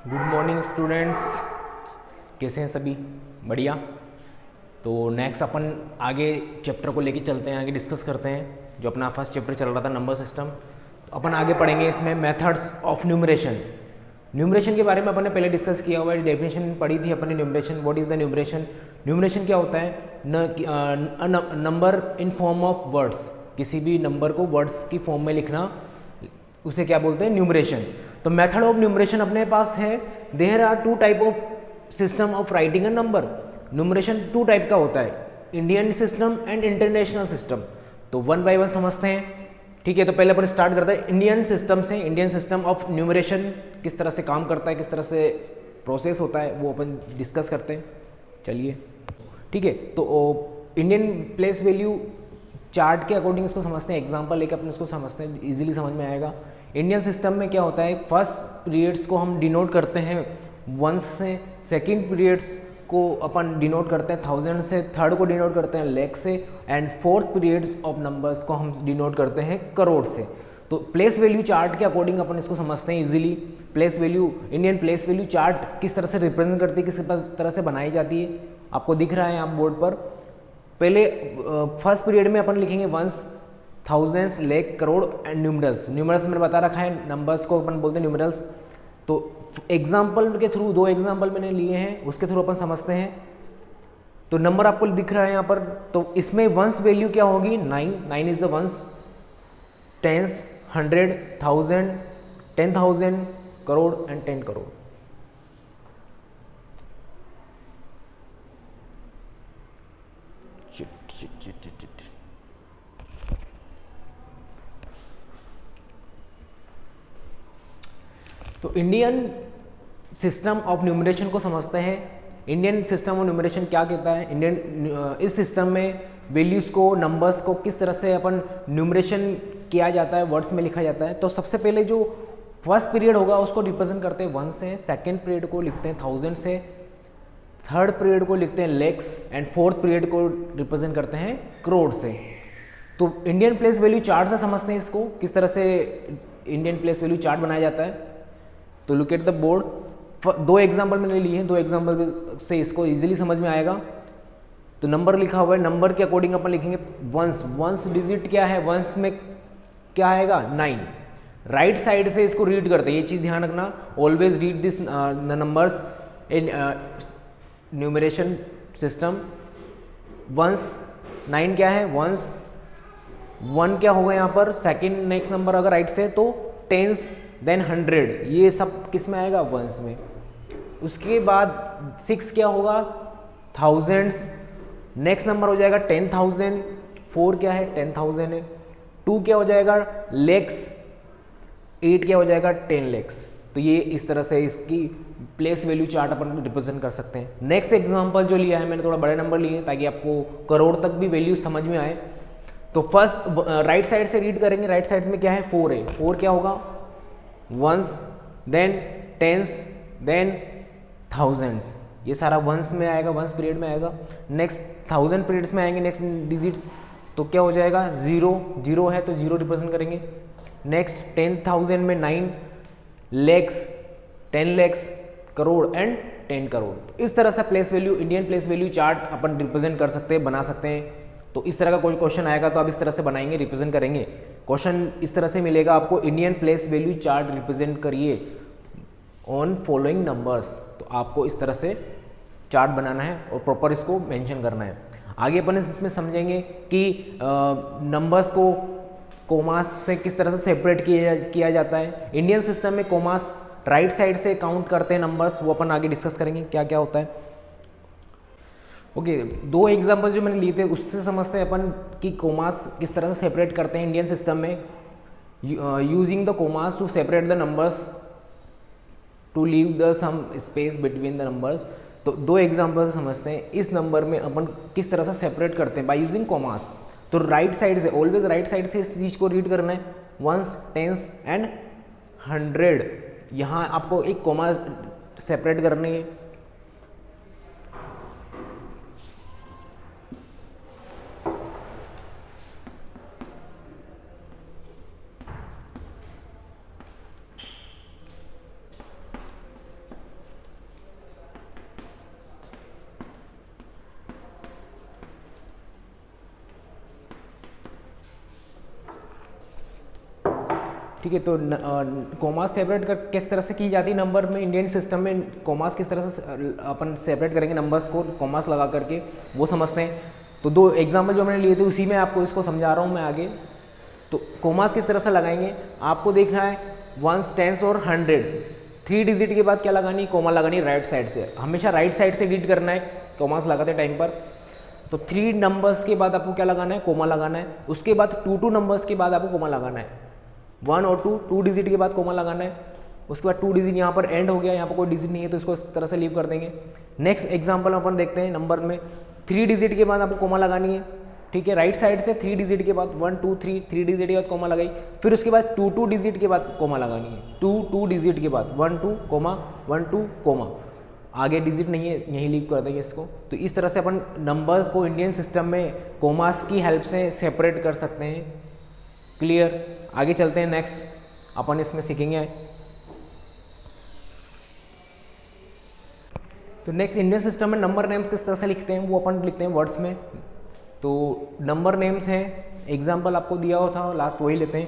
Good morning students, कैसे हैं सभी? बढ़िया। तो नेक्स्ट अपन आगे चैप्टर को लेके चलते हैं, आगे डिस्कस करते हैं। जो अपना फर्स्ट चैप्टर चल रहा था नंबर सिस्टम, तो अपन आगे पढ़ेंगे इसमें मेथड्स ऑफ न्यूमरेशन। न्यूमरेशन के बारे में अपन ने पहले डिस्कस किया हुआ है, डेफिनेशन पढ़ी थी अपन ने numeration. What is the numeration? Numeration क्या होता है? Number in form of words, किसी भी नंबर को वर्ड्स की फॉर्म में लिखना, उसे क्या बोलते हैं? न्यूमरेशन। तो मेथड ऑफ न्यूमरेशन अपने पास है। There are two type of system of writing a number. Numeration two type का होता है, Indian system and international system. तो वन बाय वन समझते हैं, ठीक है? तो पहले अपन स्टार्ट करते हैं इंडियन सिस्टम से। इंडियन सिस्टम ऑफ न्यूमरेशन किस तरह से काम करता है, किस तरह से प्रोसेस होता है, वो अपन डिस्कस करते हैं। चलिए, ठीक है। तो इंडियन प्लेस वैल्यू चार्ट के अकॉर्डिंग इसको समझते हैं, एग्जांपल लेकर अपन इसको समझते हैं, इजीली समझ में आएगा। इंडियन सिस्टम में क्या होता है, फर्स्ट पीरियड्स को हम डिनोट करते हैं वंस से, सेकंड पीरियड्स को अपन डिनोट करते हैं थाउजेंड से, थर्ड को डिनोट करते हैं लैख से, and fourth periods of numbers को हम डिनोट करते हैं करोड़ से। तो प्लेस वैल्यू चार्ट के अकॉर्डिंग अपन इसको समझते हैं easily. Place value, Indian place value chart किस तरह से रिप्रेजेंट करती है, किस तरह से बनाई जाती है, आपको दिख रहा है यहाँ बोर्ड पर। पहले फर्स्ट पीरियड में अपन लिखेंगे वंस, थाउजेंड्स, लेख, करोड़ एंड न्यूमरल्स। न्यूमरल्स मैंने बता रखा है, नंबर्स को अपन बोलते हैं न्यूमरल्स। तो एग्जाम्पल के थ्रू, दो एग्जाम्पल मैंने लिए हैं, उसके थ्रू अपन समझते हैं। तो नंबर आपको दिख रहा है यहाँ पर। तो इसमें वंस वैल्यू क्या होगी? 9। 9 is the ones. Tens, 100, 1000, 10,000, crore and 10 crore. तो इंडियन सिस्टम ऑफ न्यूमरेशन को समझते हैं। इंडियन सिस्टम ऑफ न्यूमरेशन क्या कहता है? इंडियन इस सिस्टम में वैल्यूज़ को, नंबर्स को किस तरह से अपन न्यूमरेशन किया जाता है, वर्ड्स में लिखा जाता है। तो सबसे पहले जो फर्स्ट पीरियड होगा उसको रिप्रेजेंट करते हैं वन से, सेकेंड पीरियड को लिखते हैं थाउजेंड से, थर्ड पीरियड को लिखते हैं लैक्स, एंड फोर्थ पीरियड को रिप्रेजेंट करते हैं करोड़ से। तो इंडियन प्लेस वैल्यू चार्ट से समझते हैं इसको, किस तरह से इंडियन प्लेस वैल्यू चार्ट बनाया जाता है। तो लुक एट द बोर्ड। दो एग्जांपल मैंने लिए हैं, दो एग्जांपल से इसको इजीली समझ में आएगा। तो नंबर लिखा हुआ है, नंबर के अकॉर्डिंग अपन लिखेंगे वंस। वंस डिजिट क्या है? वंस में क्या आएगा? 9। राइट साइड से इसको रीड करते हैं, ये चीज़ ध्यान रखना। Always read this numbers in numeration system. Ones, 9 क्या है? वंस। 1 क्या होगा यहाँ पर? सेकेंड नेक्स्ट नंबर अगर राइट से, तो टेंस, देन 100, ये सब किस में आएगा? वंस में। उसके बाद 6 क्या होगा? थाउजेंड्स। नेक्स्ट नंबर हो जाएगा 10,000। 4 क्या है? 10,000 है। 2 क्या हो जाएगा? लैक्स। 8 क्या हो जाएगा? 10 लैक्स। तो ये इस तरह से इसकी प्लेस वैल्यू चार्ट अपन रिप्रेजेंट कर सकते हैं। नेक्स्ट एग्जांपल जो लिया है मैंने, थोड़ा बड़े नंबर लिए ताकि आपको करोड़ तक भी वैल्यू समझ में आए। तो फर्स्ट राइट साइड से रीड करेंगे। राइट साइड में क्या है? 4 है। 4 क्या होगा? Ones, then tens, then thousands. ये सारा वंस में आएगा, वंस पीरियड में आएगा। नेक्स्ट 1000 पीरियड्स में आएंगे नेक्स्ट डिजिट्स, तो क्या हो जाएगा? 0। 0 है तो 0 रिप्रेजेंट करेंगे। नेक्स्ट 10,000 में 9, लैक्स, 10 लैक्स, करोड़ एंड 10 करोड़। इस तरह से place value, Indian place value chart अपन रिप्रेजेंट कर सकते हैं, बना सकते हैं। तो इस तरह का कोई क्वेश्चन आएगा तो आप इस तरह से बनाएंगे, रिप्रेजेंट करेंगे। क्वेश्चन इस तरह से मिलेगा आपको, Indian place value chart represent करिए ऑन फॉलोइंग नंबर्स। तो आपको इस तरह से चार्ट बनाना है और प्रॉपर इसको मेंशन करना है। आगे अपन इसमें समझेंगे कि नंबर्स को कोमास से किस तरह से सेपरेट किया जाता है। इंडियन सिस्टम में कोमास राइट साइड से काउंट करते हैं नंबर्स, वो अपन आगे डिस्कस करेंगे क्या क्या होता है। ओके, दो एग्जांपल जो मैंने लिए थे उससे समझते हैं अपन कि कोमास किस तरह से सेपरेट करते हैं इंडियन सिस्टम में। Using the commas to separate the numbers, to leave the some space between the numbers. तो दो एग्जांपल से समझते हैं इस नंबर में अपन किस तरह से सेपरेट करते हैं बाय यूजिंग कोमास। तो राइट साइड से, ऑलवेज राइट साइड से इस चीज़ को रीड करना है, वंस, टेंस एंड 100। यहाँ आपको एक कोमा सेपरेट करनी है। ठीक है। तो कोमास सेपरेट कर किस तरह से की जाती है नंबर में, इंडियन सिस्टम में कोमास किस तरह से अपन सेपरेट करेंगे नंबर्स को कोमास लगा करके, वो समझते हैं। तो दो एग्जाम्पल जो मैंने लिए थे उसी में आपको इसको समझा रहा हूँ मैं आगे। तो कोमास किस तरह से लगाएंगे, आपको देखना है वंस, टेंस और 100, 3 डिजिट के बाद क्या लगानी, कोमा लगानी राइट साइड से। हमेशा राइट साइड से रीड करना है कोमास लगाते टाइम पर। तो 3 नंबर्स के बाद आपको क्या लगाना है, कोमा लगाना है। उसके बाद 2 नंबर्स के बाद आपको कोमा लगाना है, 1 और 2 डिजिट के बाद कोमा लगाना है। उसके बाद 2 डिजिट यहाँ पर एंड हो गया, यहाँ पर कोई डिजिट नहीं है तो इसको इस तरह से लीव कर देंगे। नेक्स्ट एग्जाम्पल अपन देखते हैं नंबर में, 3 डिजिट के बाद आपको कोमा लगानी है, ठीक है। राइट साइड से 3 डिजिट के बाद 1 2 3 डिजिट के बाद कोमा लगाई। फिर उसके बाद 2 डिजिट के बाद कोमा लगानी है, 2 डिजिट के बाद 1 2 कोमा 1 2 कोमा, आगे डिजिट नहीं है यहीं लीव कर देंगे इसको। तो इस तरह से अपन नंबर को इंडियन सिस्टम में कोमास की हेल्प से सेपरेट कर सकते हैं। क्लियर, आगे चलते हैं। नेक्स्ट अपन इसमें सीखेंगे। तो नेक्स्ट इंडियन सिस्टम में नंबर नेम्स किस तरह से लिखते हैं वो अपन लिखते हैं वर्ड्स में। तो नंबर नेम्स हैं, एग्जाम्पल आपको दिया हुआ था लास्ट, वही लेते हैं।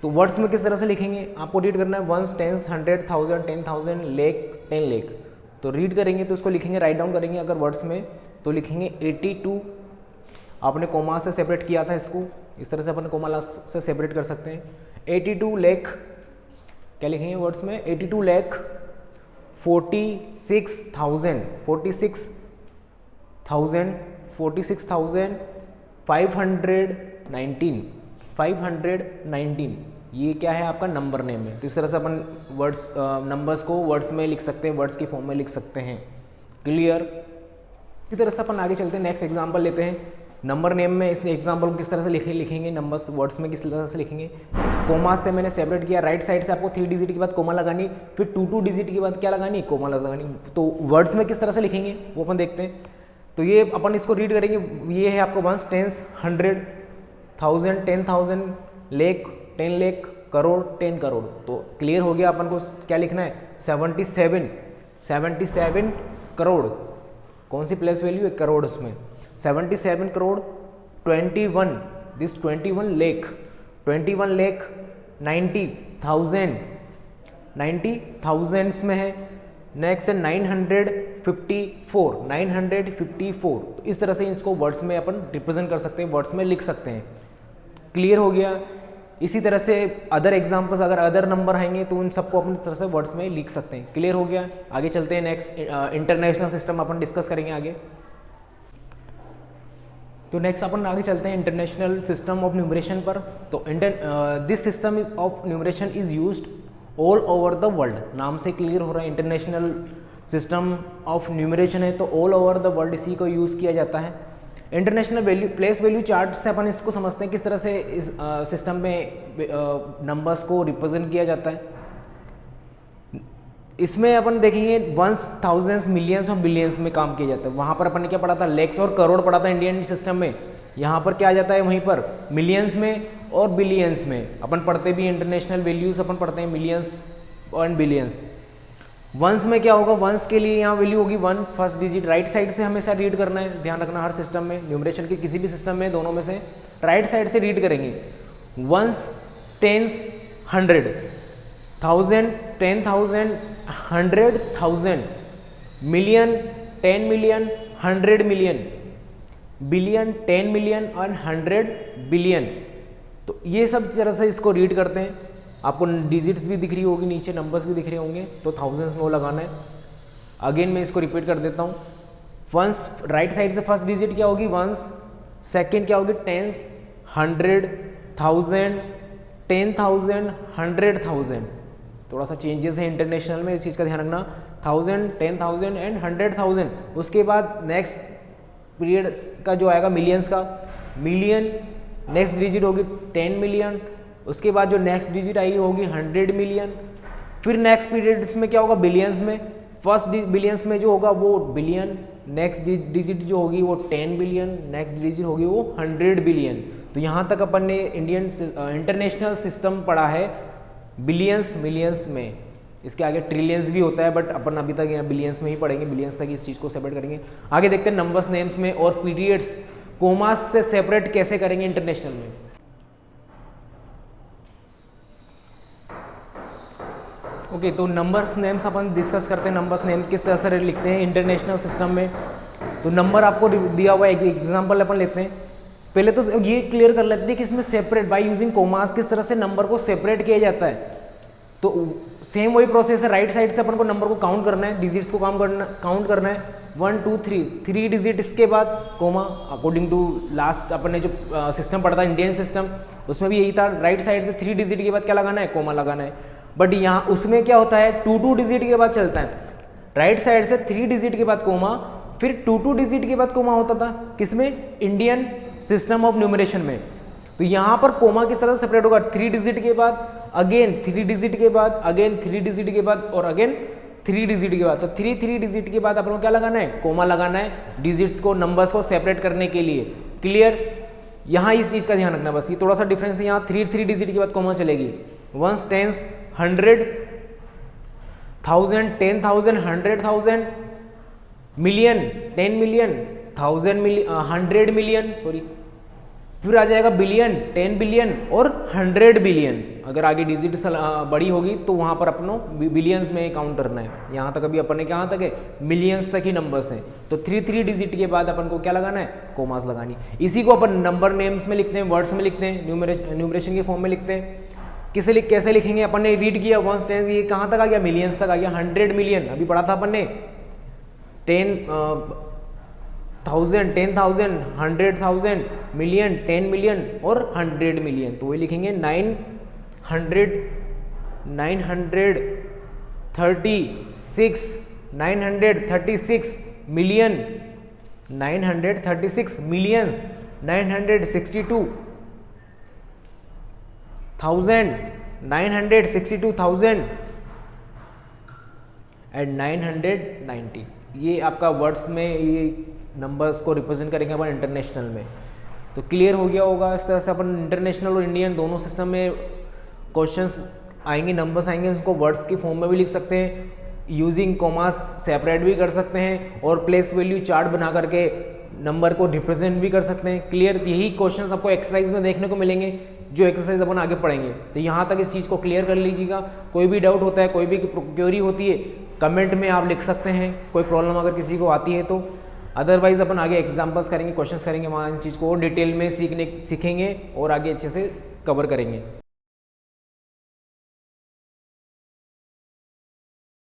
तो वर्ड्स में किस तरह से लिखेंगे, आपको रीड करना है वंस, टेंस, 100, 1000, 10,000, लेख, 10 लेख। तो रीड करेंगे तो इसको लिखेंगे, राइट डाउन करेंगे अगर वर्ड्स में तो लिखेंगे 82, आपने कोमा से सेपरेट किया था इसको, इस तरह से अपन कोमा से सेपरेट कर सकते हैं। 82 लाख, क्या लिखेंगे वर्ड्स में, 82 लाख 46,000, 519, ये क्या है आपका नंबर नेम है। तो इस तरह से अपन वर्ड्स नंबर्स को वर्ड्स में लिख सकते हैं, वर्ड्स की फॉर्म में लिख सकते हैं। क्लियर, इसी तरह से अपन आगे चलते हैं। नेक्स्ट एग्जांपल लेते हैं। नंबर नेम में इस एग्जांपल को किस तरह से लिखेंगे, नंबर्स वर्ड्स में किस तरह से लिखेंगे। कोमा से मैंने सेपरेट किया, राइट साइड से आपको 3 डिजिट के बाद कोमा लगानी, फिर 2 डिजिट के बाद क्या लगानी, कोमा लगानी। तो वर्ड्स में किस तरह से लिखेंगे वो अपन देखते हैं। तो ये अपन इसको रीड करेंगे, ये है आपको वंस, टेंस, 100, 1000, 10,000, लेख, 10 लेख, करोड़, 10 करोड़। तो क्लियर हो गया। अपन को क्या लिखना है, 77 करोड़, कौन सी प्लेस वैल्यू है, करोड़, उसमें 77 करोड़ 21, दिस 21 लेख, 21 लेख 90,000, 90,000 में है। नेक्स्ट है 954, तो इस तरह से इसको वर्ड्स में अपन रिप्रेजेंट कर सकते हैं, वर्ड्स में लिख सकते हैं। क्लियर हो गया। इसी तरह से अदर एग्जाम्पल्स, अगर अदर नंबर आएंगे तो उन सबको अपन इस तरह से वर्ड्स में लिख सकते हैं। क्लियर हो गया। आगे चलते हैं। नेक्स्ट इंटरनेशनल सिस्टम अपन डिस्कस करेंगे आगे। तो नेक्स्ट अपन आगे चलते हैं इंटरनेशनल सिस्टम ऑफ न्यूमरेशन पर। तो this system of numeration is used all over the world, नाम से क्लियर हो रहा है इंटरनेशनल सिस्टम ऑफ न्यूमरेशन है तो ऑल ओवर द वर्ल्ड इसी को यूज़ किया जाता है। International value place value chart से अपन इसको समझते हैं किस तरह से इस सिस्टम में नंबर्स को रिप्रेजेंट किया जाता है। इसमें अपन देखेंगे वंस, थाउजेंड्स, मिलियंस और बिलियंस में काम किया जाता है। वहाँ पर अपन ने क्या पढ़ा था, लैक्स और करोड़ पढ़ा था इंडियन सिस्टम में। यहाँ पर क्या आ जाता है, वहीं पर मिलियंस में और बिलियंस में। अपन पढ़ते भी इंटरनेशनल वैल्यूज अपन पढ़ते हैं मिलियंस और बिलियंस। वंस में क्या होगा, वंस के लिए यहाँ वैल्यू होगी 1, फर्स्ट डिजिट राइट साइड से हमेशा रीड करना है, ध्यान रखना हर सिस्टम में, न्यूमरेशन के किसी भी सिस्टम में दोनों में से राइट साइड से रीड करेंगे। Ones, tens, 100, 1000, 10,000, 100,000, million, 10 million, 100 million, billion, 10 million और 100 बिलियन। तो ये सब तरह से इसको रीड करते हैं। आपको डिजिट्स भी दिख रही होगी नीचे, नंबर्स भी दिख रहे होंगे, तो थाउजेंड्स में वो लगाना है। अगेन मैं इसको रिपीट कर देता हूँ। वंस, राइट साइड से फर्स्ट डिजिट क्या होगी, वंस, सेकंड क्या होगी, टेंस, 100, 1000, 10,000, 100,000। थोड़ा सा चेंजेस है इंटरनेशनल में, इस चीज़ का ध्यान रखना। 1000, 10,000 एंड 100,000। उसके बाद नेक्स्ट पीरियड का जो आएगा मिलियंस का, मिलियन, नेक्स्ट डिजिट होगी 10 मिलियन। उसके बाद जो नेक्स्ट डिजिट आई होगी 100 मिलियन। फिर नेक्स्ट पीरियड इसमें क्या होगा, बिलियंस में। फर्स्ट बिलियंस में जो होगा वो बिलियन, नेक्स्ट डिजिट जो होगी वो 10 बिलियन, नेक्स्ट डिजिट होगी वो 100 बिलियन। तो यहाँ तक अपन ने इंडियन इंटरनेशनल सिस्टम पढ़ा है बिलियंस, मिलियंस में। इसके आगे ट्रिलियंस भी होता है, बट अपन अभी तक यहाँ बिलियंस में ही पढ़ेंगे, बिलियंस तक इस चीज़ को सेपरेट करेंगे। आगे देखते हैं नंबर्स नेम्स में और पीरियड्स कोमास से सेपरेट कैसे करेंगे इंटरनेशनल में। ओके, तो नंबर्स नेम्स अपन डिस्कस करते हैं। नंबर्स नेम्स किस तरह से लिखते हैं इंटरनेशनल सिस्टम में। तो नंबर आपको दिया हुआ है, एक एग्जांपल अपन लेते हैं। पहले तो ये क्लियर कर लेते हैं कि इसमें सेपरेट बाय यूजिंग कोमास किस तरह से नंबर को सेपरेट किया जाता है। तो सेम वही प्रोसेस है, राइट साइड से अपन को नंबर को काउंट करना है, डिजिट्स को काउंट करना है 1 2 3 3 डिजिट, इसके बाद कोमा। अकॉर्डिंग टू लास्ट अपन ने जो सिस्टम पढ़ा था इंडियन सिस्टम, उसमें भी यही था, राइट साइड से 3 डिजिट के बाद क्या लगाना है, कोमा लगाना है। बट यहाँ उसमें क्या होता है 2 डिजिट के बाद चलता है, राइट साइड से 3 डिजिट के बाद कोमा, फिर 2 डिजिट के बाद कोमा होता था किसमें, इंडियन सिस्टम ऑफ न्यूमरेशन में। तो यहाँ पर कोमा किस तरह से सेपरेट होगा, 3 डिजिट के बाद अगेन 3 डिजिट के बाद अगेन 3 डिजिट के बाद और अगेन 3 डिजिट के बाद। तो 3 डिजिट के बाद अपन को क्या लगाना है, कोमा लगाना है, डिजिट्स को नंबर्स को सेपरेट करने के लिए। क्लियर, यहाँ इस चीज का ध्यान रखना बस, ये थोड़ा सा डिफरेंस है। यहाँ 3 डिजिट के बाद कोमा चलेगी, 1 10 100 1000 10,000 100,000 million 10 million 1000 million 100 million, sorry, फिर आ जाएगा बिलियन 10 बिलियन और 100 बिलियन। अगर आगे डिजिट बड़ी होगी तो वहां पर अपनों बिलियंस में काउंट करना है। यहाँ तक अभी अपन ने कहाँ तक है, मिलियंस तक ही नंबर्स हैं। तो 3 डिजिट के बाद अपन को क्या लगाना है, कोमास लगानी। इसी को अपन नंबर नेम्स में लिखते हैं, वर्ड्स में लिखते हैं, न्यूमरेशन के फॉर्म में लिखते हैं। कैसे लिखेंगे, अपन ने रीड किया 1 10, ये कहाँ तक आ गया, मिलियंस तक आ गया। 100 मिलियन अभी पढ़ा था अपन ने, 10,000 10,000 100,000 मिलियन 10 मिलियन और 100 मिलियन। तो वही लिखेंगे 936 मिलियन 936 मिलियंस 962,000 एंड 990। ये आपका वर्ड्स में ये नंबर्स को रिप्रेजेंट करेंगे अपन इंटरनेशनल में। तो क्लियर हो गया होगा। इस तरह से अपन इंटरनेशनल और इंडियन दोनों सिस्टम में क्वेश्चंस आएंगे, नंबर्स आएंगे, उसको वर्ड्स की फॉर्म में भी लिख सकते हैं, यूजिंग कॉमास सेपरेट भी कर सकते हैं और प्लेस वैल्यू चार्ट बना करके नंबर को रिप्रेजेंट भी कर सकते हैं। क्लियर, यही क्वेश्चंस आपको एक्सरसाइज में देखने को मिलेंगे, जो एक्सरसाइज अपन आगे पढ़ेंगे। तो यहाँ तक इस चीज़ को क्लियर कर लीजिएगा। कोई भी डाउट होता है, कोई भी क्वेरी होती है, कमेंट में आप लिख सकते हैं, कोई प्रॉब्लम अगर किसी को आती है तो। अदरवाइज अपन आगे एग्जाम्पल्स करेंगे, क्वेश्चंस करेंगे, वहाँ इस चीज़ को डिटेल में सीखेंगे और आगे अच्छे से कवर करेंगे।